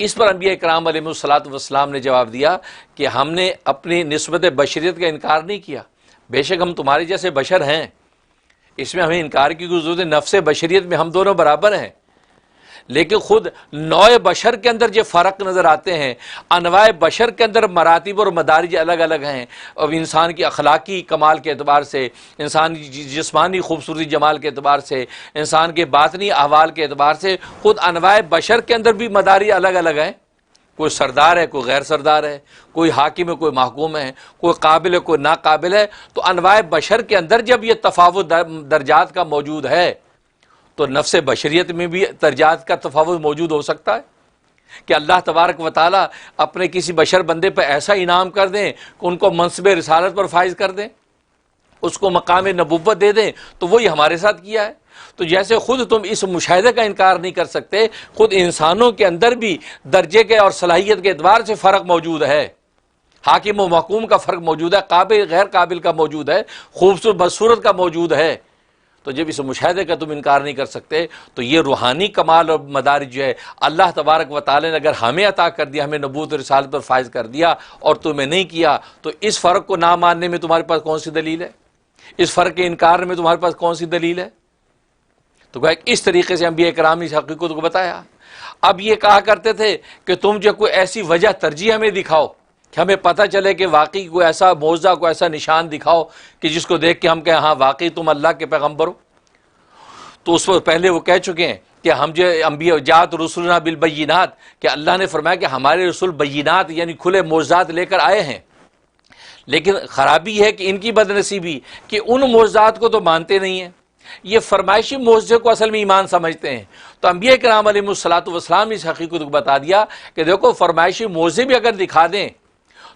اس پر انبیاء کرام علیہ الصلوۃ والسلام نے جواب دیا کہ ہم نے اپنی نسبت بشریت کا انکار نہیں کیا، بے شک ہم تمہارے جیسے بشر ہیں، اس میں ہمیں انکار کی کوئی ضرورت ہے، نفس بشریت میں ہم دونوں برابر ہیں، لیکن خود نوع بشر کے اندر جو فرق نظر آتے ہیں، انواع بشر کے اندر مراتب اور مدارج الگ الگ ہیں، اور انسان کی اخلاقی کمال کے اعتبار سے، انسان کی جسمانی خوبصورتی جمال کے اعتبار سے، انسان کے باطنی احوال کے اعتبار سے، خود انواع بشر کے اندر بھی مدارج الگ الگ ہیں، کوئی سردار ہے، کوئی غیر سردار ہے، کوئی حاکم ہے، کوئی محکوم ہے، کوئی قابل ہے، کوئی ناقابل ہے، تو انواع بشر کے اندر جب یہ تفاوت درجات کا موجود ہے تو نفس بشریت میں بھی درجات کا تفاوت موجود ہو سکتا ہے کہ اللہ تبارک و تعالیٰ اپنے کسی بشر بندے پر ایسا انعام کر دیں کہ ان کو منصب رسالت پر فائز کر دیں، اس کو مقام نبوت دے دیں، تو وہی ہمارے ساتھ کیا ہے۔ تو جیسے خود تم اس مشاہدے کا انکار نہیں کر سکتے، خود انسانوں کے اندر بھی درجے کے اور صلاحیت کے اعتبار سے فرق موجود ہے، حاکم و محکوم کا فرق موجود ہے، قابل غیر قابل کا موجود ہے، خوبصورت بدصورت کا موجود ہے۔ تو جب اس مشاہدے کا تم انکار نہیں کر سکتے تو یہ روحانی کمال اور مدارج جو ہے اللہ تبارک و تعالی نے اگر ہمیں عطا کر دیا، ہمیں نبوت و رسالت پر فائز کر دیا، اور تمہیں نہیں کیا، تو اس فرق کو نہ ماننے میں تمہارے پاس کون سی دلیل ہے؟ اس فرق کے انکار میں تمہارے پاس کون سی دلیل ہے؟ تو اس طریقے سے انبیاء کرام نے اس حقیقت کو بتایا۔ اب یہ کہا کرتے تھے کہ تم جو کوئی ایسی وجہ ترجیح ہمیں دکھاؤ کہ ہمیں پتہ چلے کہ واقعی کوئی ایسا معجزہ، کوئی ایسا نشان دکھاؤ کہ جس کو دیکھ کے ہم کہیں ہاں واقعی تم اللہ کے پیغمبر ہو۔ تو اس وقت پہلے وہ کہہ چکے ہیں کہ ہم جو انبیاء جات رسولنا بالبینات، کہ اللہ نے فرمایا کہ ہمارے رسول بینات یعنی کھلے معجزات لے کر آئے ہیں، لیکن خرابی ہے کہ ان کی بدنصیبی کہ ان معجزات کو تو مانتے نہیں ہیں، یہ فرمائشی معجزے کو اصل میں ایمان سمجھتے ہیں۔ تو انبیاء کرام علیہ الصلوۃ والسلام نے اس حقیقت کو بتا دیا کہ دیکھو فرمائشی معجزے بھی اگر دکھا دیں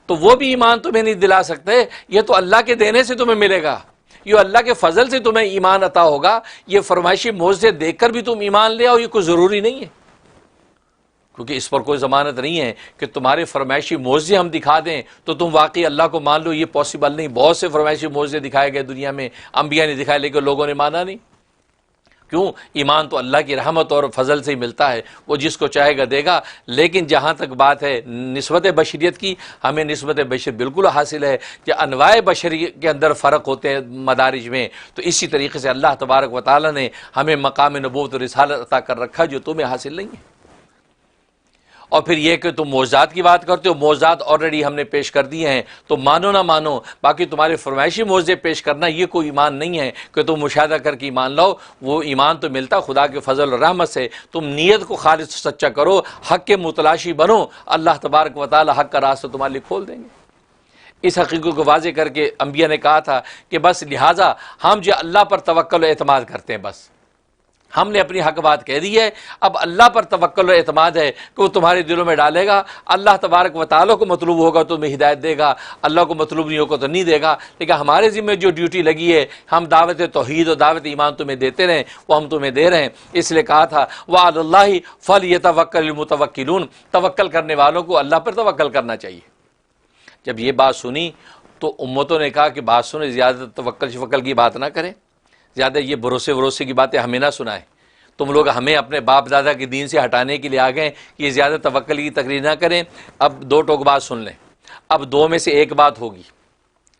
تو وہ بھی ایمان تمہیں نہیں دلا سکتے، یہ تو اللہ کے دینے سے تمہیں ملے گا، یہ اللہ کے فضل سے تمہیں ایمان عطا ہوگا، یہ فرمائشی معجزے دیکھ کر بھی تم ایمان لے آؤ یہ کوئی ضروری نہیں ہے، کیونکہ اس پر کوئی ضمانت نہیں ہے کہ تمہارے فرمائشی معجزے ہم دکھا دیں تو تم واقعی اللہ کو مان لو، یہ پاسبل نہیں۔ بہت سے فرمائشی معجزے دکھائے گئے دنیا میں، انبیاء نے دکھائے لیکن لوگوں نے مانا نہیں۔ کیوں؟ ایمان تو اللہ کی رحمت اور فضل سے ہی ملتا ہے، وہ جس کو چاہے گا دے گا۔ لیکن جہاں تک بات ہے نسبت بشریت کی، ہمیں نسبت بشر بالکل حاصل ہے کہ انواع بشری کے اندر فرق ہوتے ہیں مدارج میں، تو اسی طریقے سے اللہ تبارک و تعالی نے ہمیں مقام نبوت و رسالت عطا کر رکھا جو تمہیں حاصل نہیں ہے۔ اور پھر یہ کہ تم معجزات کی بات کرتے ہو، معجزات آلریڈی ہم نے پیش کر دیے ہیں، تو مانو نہ مانو، باقی تمہارے فرمائشی معجزے پیش کرنا یہ کوئی ایمان نہیں ہے کہ تم مشاہدہ کر کے ایمان لاؤ، وہ ایمان تو ملتا خدا کے فضل اور رحمت سے۔ تم نیت کو خالص سچا کرو، حق کے متلاشی بنو، اللہ تبارک و تعالی حق کا راستہ تمہارے لیے کھول دیں گے۔ اس حقیقت کو واضح کر کے انبیاء نے کہا تھا کہ بس لہٰذا ہم جو اللہ پر توکل و اعتماد کرتے ہیں، بس ہم نے اپنی حق بات کہہ دی ہے، اب اللہ پر توکل و اعتماد ہے کہ وہ تمہارے دلوں میں ڈالے گا۔ اللہ تبارک و تعالیٰ کو مطلوب ہوگا تو تمہیں ہدایت دے گا، اللہ کو مطلوب نہیں ہوگا تو نہیں دے گا، لیکن ہمارے ذمہ جو ڈیوٹی لگی ہے ہم دعوت توحید اور دعوت ایمان تمہیں دیتے رہیں، وہ ہم تمہیں دے رہے ہیں۔ اس لیے کہا تھا وَعَلَى اللَّهِ فَلْيَتَوَكَّلِ الْمُتَوَكِّلُونَ، توکل کرنے والوں کو اللہ پر توکل کرنا چاہیے۔ جب یہ بات سنی تو امتوں نے کہا کہ بات سنیں، زیادہ توکل شفکل کی بات نہ کریں، زیادہ یہ بھروسے کی باتیں ہمیں نہ سنائیں، تم لوگ ہمیں اپنے باپ دادا کے دین سے ہٹانے کے لیے آ گئے، یہ زیادہ توکل کی تقریر نہ کریں۔ اب دو ٹوک بات سن لیں، اب دو میں سے ایک بات ہوگی،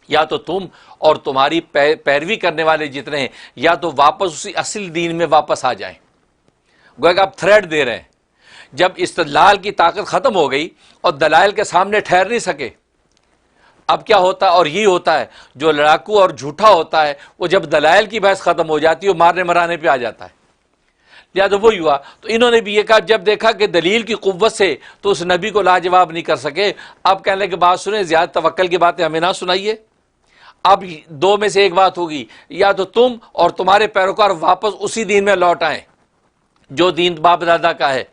یا تو تم اور تمہاری پیروی کرنے والے جتنے ہیں یا تو واپس اسی اصل دین میں واپس آ جائیں۔ گویا کہ آپ تھریٹ دے رہے ہیں، جب استدلال کی طاقت ختم ہو گئی اور دلائل کے سامنے ٹھہر نہیں سکے، اب کیا ہوتا ہے؟ اور یہی ہوتا ہے جو لڑاکو اور جھوٹا ہوتا ہے، وہ جب دلائل کی بحث ختم ہو جاتی ہے وہ مارنے مرانے پہ آ جاتا ہے۔ لہٰذا وہی ہوا، تو انہوں نے بھی یہ کہا جب دیکھا کہ دلیل کی قوت سے تو اس نبی کو لاجواب نہیں کر سکے، اب کہنے لگے بات سنیں، زیادہ توکل کی باتیں ہمیں نہ سنائیے۔ اب دو میں سے ایک بات ہوگی، یا تو تم اور تمہارے پیروکار واپس اسی دین میں لوٹ آئیں جو دین باپ دادا کا ہے،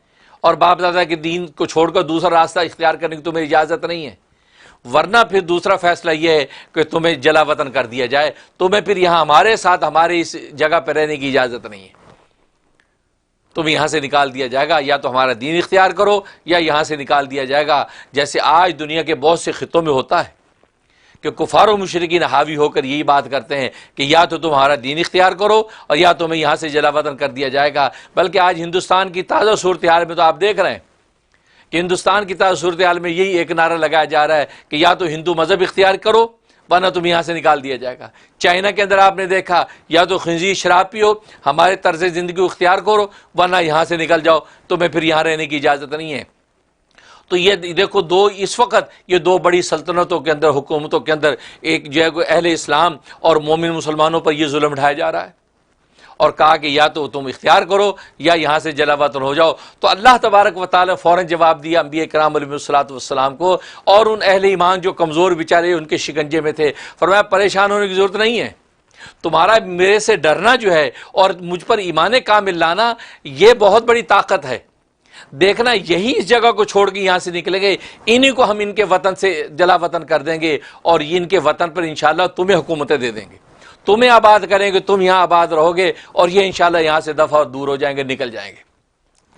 اور باپ دادا کے دین کو چھوڑ کر دوسرا راستہ اختیار کرنے کی تمہیں اجازت نہیں ہے، ورنہ پھر دوسرا فیصلہ یہ ہے کہ تمہیں جلا وطن کر دیا جائے، تمہیں پھر یہاں ہمارے ساتھ ہمارے اس جگہ پہ رہنے کی اجازت نہیں ہے، تم یہاں سے نکال دیا جائے گا، یا تو ہمارا دین اختیار کرو یا یہاں سے نکال دیا جائے گا۔ جیسے آج دنیا کے بہت سے خطوں میں ہوتا ہے کہ کفار و مشرکین حاوی ہو کر یہی بات کرتے ہیں کہ یا تو تمہارا دین اختیار کرو اور یا تمہیں یہاں سے جلا وطن کر دیا جائے گا۔ بلکہ آج ہندوستان کی تازہ صورتحال میں تو آپ دیکھ رہے ہیں کہ ہندوستان کی طرح صورتحال میں یہی ایک نعرہ لگایا جا رہا ہے کہ یا تو ہندو مذہب اختیار کرو ورنہ تم یہاں سے نکال دیا جائے گا۔ چائنا کے اندر آپ نے دیکھا یا تو خنزیر شراب پیو، ہمارے طرز زندگی کو اختیار کرو ورنہ یہاں سے نکل جاؤ، تمہیں پھر یہاں رہنے کی اجازت نہیں ہے۔ تو یہ دیکھو اس وقت یہ دو بڑی سلطنتوں کے اندر، حکومتوں کے اندر، ایک جو ہے اہل اسلام اور مومن مسلمانوں پر یہ ظلم ڈھایا جا رہا ہے، اور کہا کہ یا تو تم اختیار کرو یا یہاں سے جلا وطن ہو جاؤ۔ تو اللہ تبارک و تعالیٰ فوراً جواب دیا انبیاء کرام علیہ الصلوۃ والسلام کو، اور ان اہل ایمان جو کمزور بیچارے ان کے شکنجے میں تھے، فرمایا پریشان ہونے کی ضرورت نہیں ہے، تمہارا میرے سے ڈرنا جو ہے اور مجھ پر ایمان کامل لانا، یہ بہت بڑی طاقت ہے۔ دیکھنا یہی اس جگہ کو چھوڑ کے یہاں سے نکلیں گے، انہی کو ہم ان کے وطن سے جلا وطن کر دیں گے، اور یہ ان کے وطن پر انشاءاللہ تمہیں حکومتیں دے دیں گے، تمہیں آباد کریں گے، تم یہاں آباد رہو گے، اور یہ انشاءاللہ یہاں سے دفع اور دور ہو جائیں گے، نکل جائیں گے،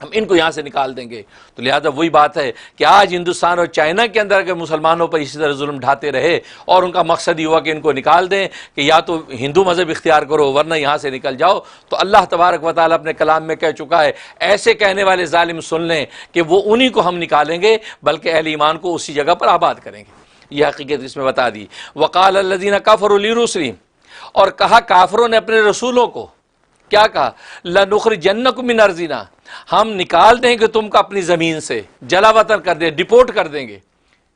ہم ان کو یہاں سے نکال دیں گے۔ تو لہذا وہی بات ہے کہ آج ہندوستان اور چائنا کے اندر کے مسلمانوں پر اسی طرح ظلم ڈھاتے رہے، اور ان کا مقصد یہ ہوا کہ ان کو نکال دیں کہ یا تو ہندو مذہب اختیار کرو ورنہ یہاں سے نکل جاؤ۔ تو اللہ تبارک و تعالیٰ اپنے کلام میں کہہ چکا ہے، ایسے کہنے والے ظالم سن لیں کہ وہ انہی کو ہم نکالیں گے بلکہ اہل ایمان کو اسی جگہ پر آباد کریں گے۔ یہ حقیقت اس میں بتا دی۔ وقال الذین کفروا لرسلہم، اور کہا کافروں نے اپنے رسولوں کو، کیا کہا؟ لَنُخْرِجَنَّكُم مِّنْ أَرْضِنَا، ہم نکال دیں گے تم کو اپنی زمین سے، جلا وطن کر دیں، ڈپورٹ کر دیں گے،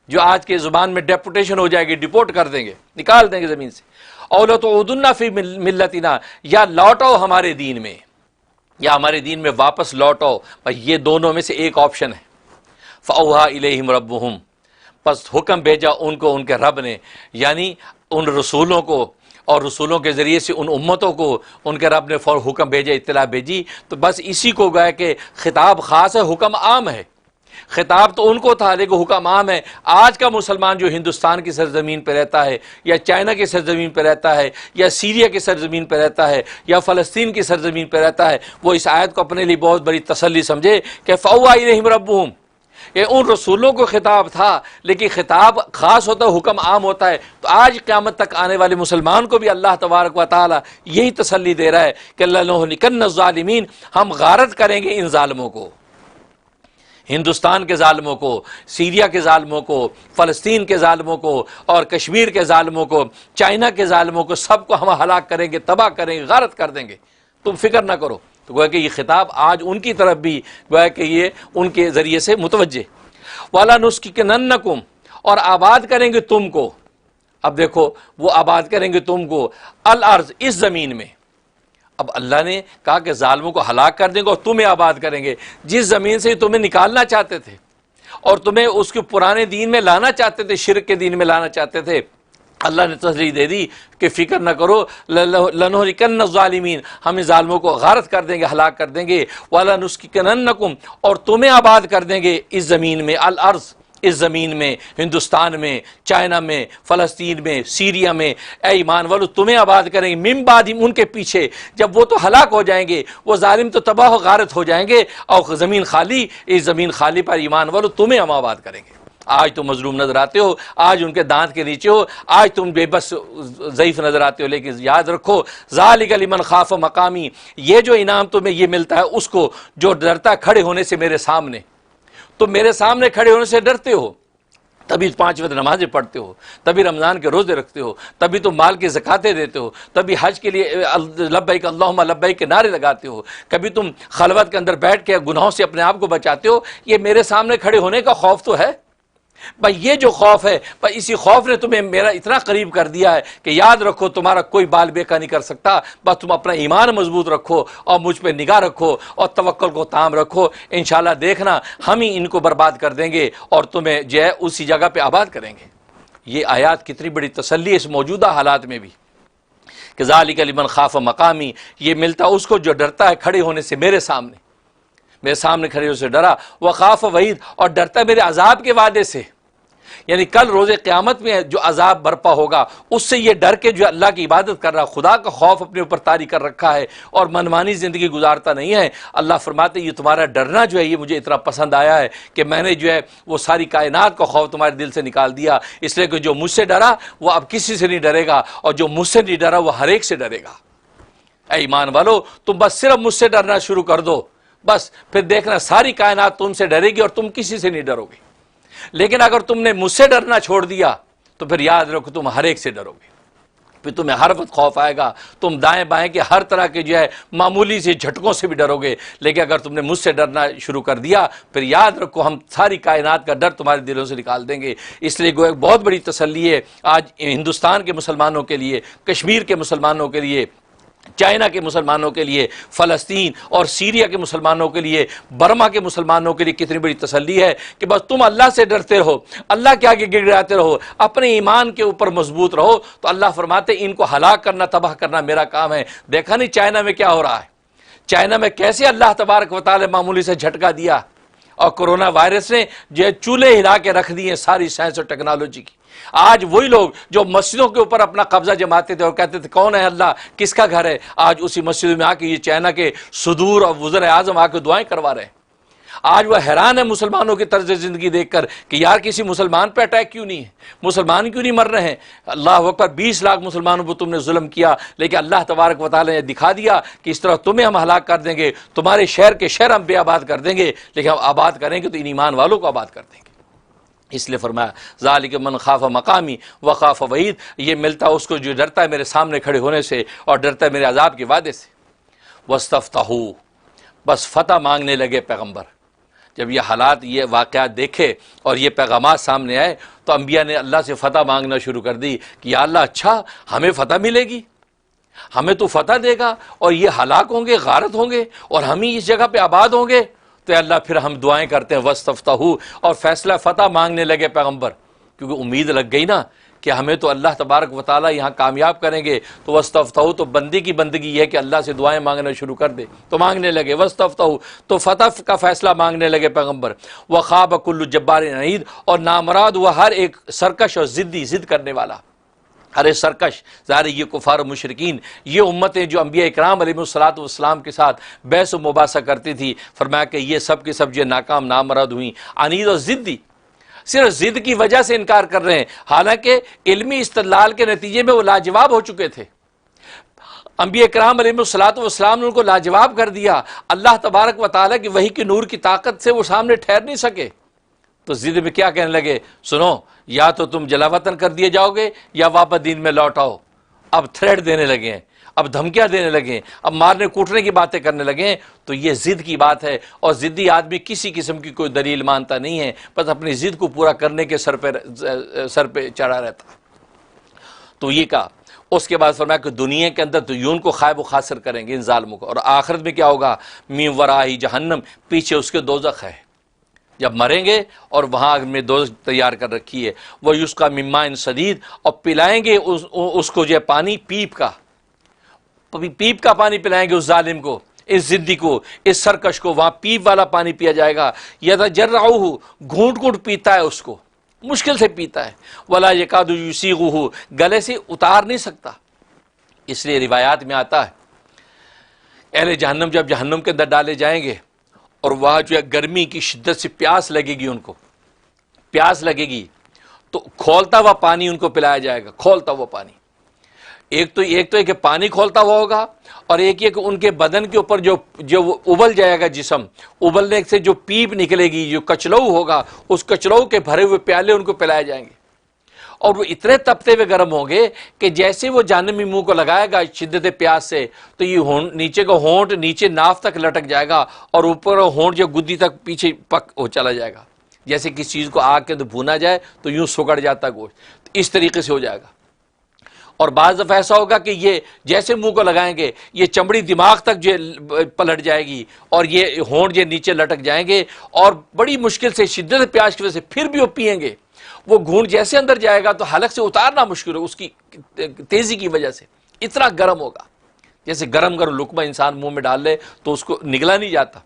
جو آج کے زبان میں ڈیپوٹیشن ہو جائے گی، ڈپورٹ کر دیں گے، نکال دیں گے زمین سے۔ أَوْ لَتُعُودُنَّ فِي مِلَّتِنَا، یا لوٹو ہمارے دین میں، یا ہمارے دین میں واپس لوٹو۔ یہ دونوں میں سے ایک آپشن ہے۔ فَأَوْحَىٰ إِلَيْهِمْ رَبُّهُمْ، پس حکم بھیجا ان کو ان کے رب نے، یعنی ان رسولوں کو، اور رسولوں کے ذریعے سے ان امتوں کو ان کے رب نے حکم بھیجا، اطلاع بھیجی۔ تو بس اسی کو گیا کہ خطاب خاص ہے، حکم عام ہے۔ خطاب تو ان کو تھا لیکن حکم عام ہے۔ آج کا مسلمان جو ہندوستان کی سرزمین پہ رہتا ہے، یا چائنا کی سرزمین پہ رہتا ہے، یا سیریا کی سرزمین پہ رہتا ہے، یا فلسطین کی سرزمین پہ رہتا ہے، وہ اس آیت کو اپنے لیے بہت بڑی تسلی سمجھے کہ فَأَوْحَىٰ إِلَيْهِمْ رَبُّهُمْ، یہ ان رسولوں کو خطاب تھا لیکن خطاب خاص ہوتا ہے، حکم عام ہوتا ہے۔ تو آج قیامت تک آنے والے مسلمان کو بھی اللہ تبارک و تعالی یہی تسلی دے رہا ہے کہ لَنُهْلِكَنَّ الظَّالِمِينَ، ہم غارت کریں گے ان ظالموں کو، ہندوستان کے ظالموں کو، سیریا کے ظالموں کو، فلسطین کے ظالموں کو، اور کشمیر کے ظالموں کو، چائنا کے ظالموں کو، سب کو ہم ہلاک کریں گے، تباہ کریں گے، غارت کر دیں گے، تم فکر نہ کرو۔ تو گویا کہ یہ خطاب آج ان کی طرف بھی گویا کہ یہ ان کے ذریعے سے متوجہ۔ وَلَنُسْكِنَنَّكُمْ، اور آباد کریں گے تم کو۔ اب دیکھو وہ آباد کریں گے تم کو الارض، اس زمین میں۔ اب اللہ نے کہا کہ ظالموں کو ہلاک کر دیں گے اور تمہیں آباد کریں گے، جس زمین سے تمہیں نکالنا چاہتے تھے اور تمہیں اس کے پرانے دین میں لانا چاہتے تھے، شرک کے دین میں لانا چاہتے تھے، اللہ نے تسلی دے دی کہ فکر نہ کرو، لَنُهْلِكَنَّ الظَّالِمِينَ، ہم ان ظالموں کو غارت کر دیں گے، ہلاک کر دیں گے۔ وَلَنُسْكِنَنَّكُمْ، اور تمہیں آباد کر دیں گے اس زمین میں، الارض، اس زمین میں، ہندوستان میں، چائنا میں، فلسطین میں، سیریا میں۔ اے ایمان والو تمہیں آباد کریں گے، من بعدہم، ان کے پیچھے، جب وہ تو ہلاک ہو جائیں گے، وہ ظالم تو تباہ و غارت ہو جائیں گے، اور زمین خالی، اس زمین خالی پر ایمان والو تمہیں ہم آباد کریں گے۔ آج تم مظلوم نظر آتے ہو، آج ان کے دانت کے نیچے ہو، آج تم بے بس ضعیف نظر آتے ہو، لیکن یاد رکھو ذالک لمن خاف مقامی، یہ جو انعام تمہیں یہ ملتا ہے اس کو جو ڈرتا ہے کھڑے ہونے سے میرے سامنے۔ تم میرے سامنے کھڑے ہونے سے ڈرتے ہو، تبھی 5 وقت نمازیں پڑھتے ہو، تبھی رمضان کے روزے رکھتے ہو، تبھی تم مال کی زکاتیں دیتے ہو، تبھی حج کے لیے لبیک اللہم لبیک کے نعرے لگاتے ہو، کبھی تم خلوت کے اندر بیٹھ کے گناہوں سے اپنے آپ کو بچاتے ہو۔ یہ میرے سامنے کھڑے ہونے کا خوف تو ہے بھائی، یہ جو خوف ہے بھائی، اسی خوف نے تمہیں میرا اتنا قریب کر دیا ہے کہ یاد رکھو تمہارا کوئی بال بیکا نہیں کر سکتا، بس تم اپنا ایمان مضبوط رکھو اور مجھ پہ نگاہ رکھو اور توکل کو تام رکھو، انشاءاللہ دیکھنا ہم ہی ان کو برباد کر دیں گے اور تمہیں جو ہے اسی جگہ پہ آباد کریں گے۔ یہ آیات کتنی بڑی تسلی ہے اس موجودہ حالات میں بھی کہ ذالک لمن خاف مقامی، یہ ملتا اس کو جو ڈرتا ہے کھڑے ہونے سے میرے سامنے کھڑے ہو سے ڈرا، وخاف وعید، اور ڈرتا ہے میرے عذاب کے وعدے سے، یعنی کل روز قیامت میں جو عذاب برپا ہوگا اس سے یہ ڈر کے جو اللہ کی عبادت کر رہا، خدا کا خوف اپنے اوپر طاری کر رکھا ہے اور منمانی زندگی گزارتا نہیں ہے۔ اللہ فرماتے یہ تمہارا ڈرنا جو ہے یہ مجھے اتنا پسند آیا ہے کہ میں نے جو ہے وہ ساری کائنات کا خوف تمہارے دل سے نکال دیا، اس لیے کہ جو مجھ سے ڈرا وہ اب کسی سے نہیں ڈرے گا، اور جو مجھ سے نہیں ڈرا وہ ہر ایک سے ڈرے گا۔ اے ایمان والو تم بس صرف مجھ سے ڈرنا شروع کر دو، بس پھر دیکھنا ساری کائنات تم سے ڈرے گی اور تم کسی سے نہیں ڈرو گے. لیکن اگر تم نے مجھ سے ڈرنا چھوڑ دیا تو پھر یاد رکھو تم ہر ایک سے ڈرو گے. پھر تمہیں ہر وقت خوف آئے گا, تم دائیں بائیں کے ہر طرح کے جو ہے معمولی سے جھٹکوں سے بھی ڈرو گے. لیکن اگر تم نے مجھ سے ڈرنا شروع کر دیا پھر یاد رکھو ہم ساری کائنات کا ڈر تمہارے دلوں سے نکال دیں گے. اس لیے ایک بہت بڑی تسلی ہے آج ہندوستان کے مسلمانوں کے لیے, کشمیر کے مسلمانوں کے لیے, چائنا کے مسلمانوں کے لیے, فلسطین اور سیریا کے مسلمانوں کے لیے, برما کے مسلمانوں کے لیے کتنی بڑی تسلی ہے کہ بس تم اللہ سے ڈرتے رہو, اللہ کے آگے گڑگڑاتے رہو, اپنے ایمان کے اوپر مضبوط رہو. تو اللہ فرماتے ان کو ہلاک کرنا, تباہ کرنا میرا کام ہے. دیکھا نہیں چائنا میں کیا ہو رہا ہے, چائنا میں کیسے اللہ تبارک و تعالی معمولی سے جھٹکا دیا اور کرونا وائرس نے جو چولہے ہلا کے رکھ دیے ساری سائنس اور ٹیکنالوجی کی. آج وہی لوگ جو مسجدوں کے اوپر اپنا قبضہ جماتے تھے اور کہتے تھے کون ہے اللہ, کس کا گھر ہے, آج اسی مسجد میں آ کے یہ چائنا کے صدور اور وزیر اعظم آ کے دعائیں کروا رہے ہیں. آج وہ حیران ہے مسلمانوں کی طرز زندگی دیکھ کر کہ یار کسی مسلمان پہ اٹیک کیوں نہیں ہے, مسلمان کیوں نہیں مر رہے ہیں. اللہ اکبر, 20 لاکھ مسلمانوں پر تم نے ظلم کیا, لیکن اللہ تبارک و تعالی نے دکھا دیا کہ اس طرح تمہیں ہم ہلاک کر دیں گے, تمہارے شہر کے شہر ہم بے آباد کر دیں گے, لیکن ہم آباد کریں گے تو ان ایمان والوں کو آباد کر دیں گے. اس لیے فرمایا ذالک من خاف مقامی وخاف وعید, یہ ملتا اس کو جو ڈرتا ہے میرے سامنے کھڑے ہونے سے اور ڈرتا ہے میرے عذاب کے وعدے سے. واستفتحوا, بس فتح مانگنے لگے پیغمبر. جب یہ حالات, یہ واقعات دیکھے اور یہ پیغامات سامنے آئے تو انبیاء نے اللہ سے فتح مانگنا شروع کر دی کہ یا اللہ اچھا ہمیں فتح ملے گی, ہمیں تو فتح دے گا اور یہ ہلاک ہوں گے, غارت ہوں گے اور ہم ہی اس جگہ پہ آباد ہوں گے. تو اللہ پھر ہم دعائیں کرتے ہیں واستفتحوا, اور فیصلہ فتح مانگنے لگے پیغمبر, کیونکہ امید لگ گئی نا کہ ہمیں تو اللہ تبارک و تعالیٰ یہاں کامیاب کریں گے. تو واستفتحوا تو بندی کی بندگی ہے کہ اللہ سے دعائیں مانگنا شروع کر دے, تو مانگنے لگے. واستفتحوا تو فتح کا فیصلہ مانگنے لگے پیغمبر. وخاب کل جبار عنید, اور نامراد ہوا ہر ایک سرکش اور ضدی, ضد کرنے والا, ارے سرکش. ظاہر یہ کفار و مشرکین, یہ امتیں جو انبیاء اکرام علیہ الصلوۃ والسلام کے ساتھ بحث و مباحثہ کرتی تھی, فرمایا کہ یہ سب کے سب جو ناکام نامراد ہوئیں. عنید اور ضدی, صرف ضد کی وجہ سے انکار کر رہے ہیں, حالانکہ علمی استدلال کے نتیجے میں وہ لاجواب ہو چکے تھے. انبیاء اکرام علیہ الصلوۃ والسلام نے ان کو لاجواب کر دیا. اللہ تبارک و تعالیٰ کی وحی کی نور کی طاقت سے وہ سامنے ٹھہر نہیں سکے. تو ضد میں کیا کہنے لگے, سنو یا تو تم جلا وطن کر دیے جاؤ گے یا واپس دین میں لوٹ آؤ. اب تھریٹ دینے لگے ہیں, اب دھمکیاں دینے لگے ہیں, اب مارنے کوٹنے کی باتیں کرنے لگے ہیں. تو یہ ضد کی بات ہے, اور ضدی آدمی کسی قسم کی کوئی دلیل مانتا نہیں ہے, بس اپنی ضد کو پورا کرنے کے سر پہ چڑھا رہتا. تو یہ کہا. اس کے بعد فرمایا کہ دنیا کے اندر تو یوں کو خائب و خاسر کریں گے ان ظالموں کو, اور آخرت میں کیا ہوگا, من ورائی جہنم, پیچھے اس کے دوزخ ہے. جب مریں گے اور وہاں میں دوزخ تیار کر رکھی ہے. وہ یسقا من ماء صدید, اور پلائیں گے اس کو جو ہے پانی پیپ کا, پیپ کا پانی پلائیں گے اس ظالم کو, اس ضدی کو, اس سرکش کو. وہاں پیپ والا پانی پیا جائے گا. یتجرعہ, گھونٹ گھونٹ پیتا ہے اس کو, مشکل سے پیتا ہے. ولا یکاد یسیغہ, گلے سے اتار نہیں سکتا. اس لیے روایات میں آتا ہے اہل جہنم جب جہنم کے اندر ڈالے جائیں گے اور وہاں جو ہے گرمی کی شدت سے پیاس لگے گی, ان کو پیاس لگے گی, تو کھولتا ہوا پانی ان کو پلایا جائے گا, کھولتا ہوا پانی. ایک تو ہے کہ پانی کھولتا ہوا ہوگا, اور ایک یہ کہ ان کے بدن کے اوپر جو ابل جائے گا جسم, ابلنے سے جو پیپ نکلے گی, جو کچلو ہوگا, اس کچلو کے بھرے ہوئے پیالے ان کو پلائے جائیں گے. اور وہ اتنے تپتے ہوئے گرم ہوں گے کہ جیسے وہ جہنمی منہ کو لگائے گا شدت پیاس سے, تو یہ نیچے کا ہونٹ نیچے ناف تک لٹک جائے گا, اور اوپر ہونٹ جو گدی تک پیچھے پک ہو چلا جائے گا. جیسے کسی چیز کو آگ کے اندر بھونا جائے تو یوں سگڑ جاتا گوشت, اس طریقے سے ہو جائے گا. اور بعض دفعہ ایسا ہوگا کہ یہ جیسے منہ کو لگائیں گے یہ چمڑی دماغ تک جو پلٹ جائے گی, اور یہ ہونٹ جو نیچے لٹک جائیں گے, اور بڑی مشکل سے شدت پیاس کی وجہ سے پھر بھی وہ پئیں گے. وہ گھونٹ جیسے اندر جائے گا تو حلق سے اتارنا مشکل ہو, اس کی تیزی کی وجہ سے اتنا گرم ہوگا. جیسے گرم لقمہ انسان منہ میں ڈال لے تو اس کو نگلا نہیں جاتا,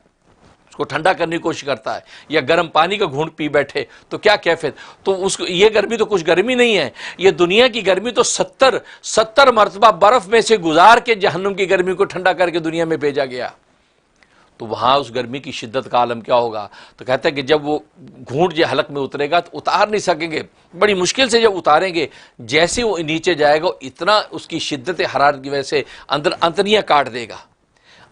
اس کو ٹھنڈا کرنے کی کوشش کرتا ہے, یا گرم پانی کا گھونٹ پی بیٹھے تو کیا کیفیت. تو اس کو یہ گرمی تو کچھ گرمی نہیں ہے, یہ دنیا کی گرمی تو 70 مرتبہ برف میں سے گزار کے جہنم کی گرمی کو ٹھنڈا کر کے دنیا میں بھیجا گیا. تو وہاں اس گرمی کی شدت کا عالم کیا ہوگا. تو کہتا ہے کہ جب وہ گھونٹ جو حلق میں اترے گا تو اتار نہیں سکیں گے, بڑی مشکل سے جب اتاریں گے, جیسے وہ نیچے جائے گا اتنا اس کی شدت حرارت کی وجہ سے اندر انتڑیاں کاٹ دے گا,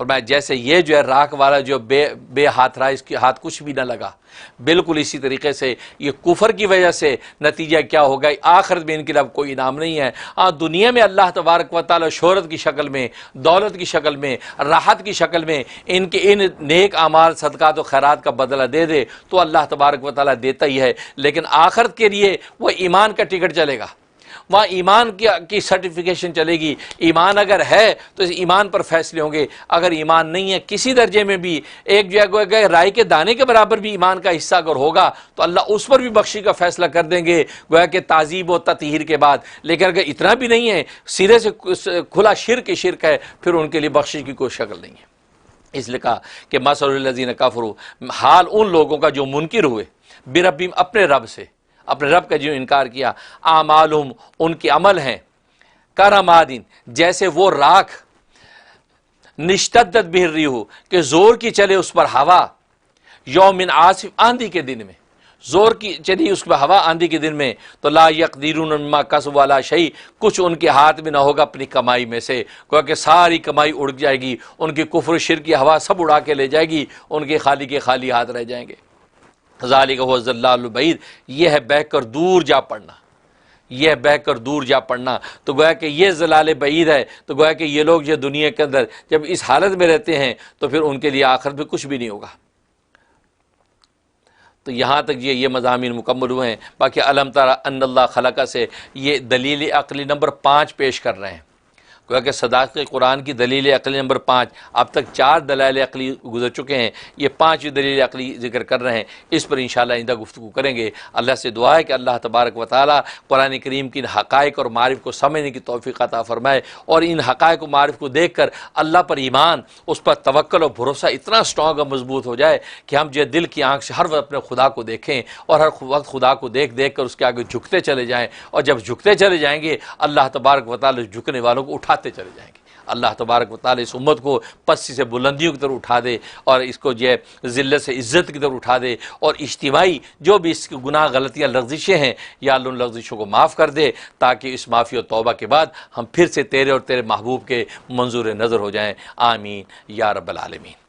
فرمایا جیسے یہ جو ہے راکھ والا جو بے ہاتھ رہا، اس کے ہاتھ کچھ بھی نہ لگا، بالکل اسی طریقے سے یہ کفر کی وجہ سے نتیجہ کیا ہوگا، آخرت میں ان کے لیے اب کوئی انعام نہیں ہے۔ ہاں دنیا میں اللہ تبارک و تعالی شہرت کی شکل میں، دولت کی شکل میں، راحت کی شکل میں ان کے ان نیک اعمال صدقات و خیرات کا بدلہ دے دے تو اللہ تبارک و تعالی دیتا ہی ہے، لیکن آخرت کے لیے وہ ایمان کا ٹکٹ چلے گا، وہاں ایمان کی سرٹیفیکیشن چلے گی۔ ایمان اگر ہے تو اس ایمان پر فیصلے ہوں گے، اگر ایمان نہیں ہے کسی درجے میں بھی، ایک جو ہے رائے کے دانے کے برابر بھی ایمان کا حصہ اگر ہوگا تو اللہ اس پر بھی بخشی کا فیصلہ کر دیں گے، گویا کہ تعذیب و تطہیر کے بعد۔ لیکن اگر اتنا بھی نہیں ہے، سرے سے کھلا شرک ہے، پھر ان کے لیے بخشش کی کوئی شکل نہیں ہے۔ اس لیے کہا کہ مثل الذین کفروا، حال ان لوگوں کا جو منکر ہوئے، بربہم اپنے رب سے، اپنے رب کا جو انکار کیا، اعمالہم ان کے عمل ہیں، کرمادین جیسے وہ راکھ، نشتدت بہ الریح کہ زور کی چلے اس پر ہوا، یوم عاصف آندھی کے دن میں، زور کی چلی اس پر ہوا آندھی کے دن میں، تو لا یقدرون مما کسبوا علی شیء، کچھ ان کے ہاتھ میں نہ ہوگا اپنی کمائی میں سے، گویا کہ ساری کمائی اڑ جائے گی، ان کی کفر شرک کی ہوا سب اڑا کے لے جائے گی، ان کے خالی ہاتھ رہ جائیں گے۔ ذالک هو الضلال البعید، یہ ہے بہہ کر دور جا پڑنا، یہ بہہ کر دور جا پڑنا۔ تو گویا کہ یہ ضلال بعید ہے، تو گویا کہ یہ لوگ جو دنیا کے اندر جب اس حالت میں رہتے ہیں تو پھر ان کے لیے آخرت میں کچھ بھی نہیں ہوگا۔ تو یہاں تک یہ مضامین مکمل ہوئے ہیں۔ باقی علم تری ان اللہ خلق سے یہ دلیل عقلی نمبر 5 پیش کر رہے ہیں، گویا کہ صداقت قرآن کی دلیل عقلی نمبر 5، اب تک 4 دلائل عقلی گزر چکے ہیں، یہ 5ویں دلیل عقلی ذکر کر رہے ہیں، اس پر انشاءاللہ آئندہ گفتگو کریں گے۔ اللہ سے دعا ہے کہ اللہ تبارک و تعالی قرآن کریم کی ان حقائق اور معارف کو سمجھنے کی توفیق عطا فرمائے، اور ان حقائق و معارف کو دیکھ کر اللہ پر ایمان، اس پر توکل اور بھروسہ اتنا اسٹرانگ اور مضبوط ہو جائے کہ ہم جو دل کی آنکھ سے ہر وقت اپنے خدا کو دیکھیں، اور ہر وقت خدا کو دیکھ کر اس کے آگے جھکتے چلے جائیں، اور جب جھکتے چلے جائیں گے اللہ تبارک و تعالی جھکنے والوں کو اٹھاتے چلے جائیں گے۔ اللہ تبارک و تعالی اس امت کو پستی سے بلندیوں کی طرف اٹھا دے، اور اس کو جو ہے ذلت سے عزت کی طرف اٹھا دے، اور اجتماعی جو بھی اس کی گناہ غلطیاں لغزشیں ہیں یا اللہ ان لغزشوں کو معاف کر دے، تاکہ اس معافی و توبہ کے بعد ہم پھر سے تیرے اور تیرے محبوب کے منظور نظر ہو جائیں۔ آمین یا رب العالمین۔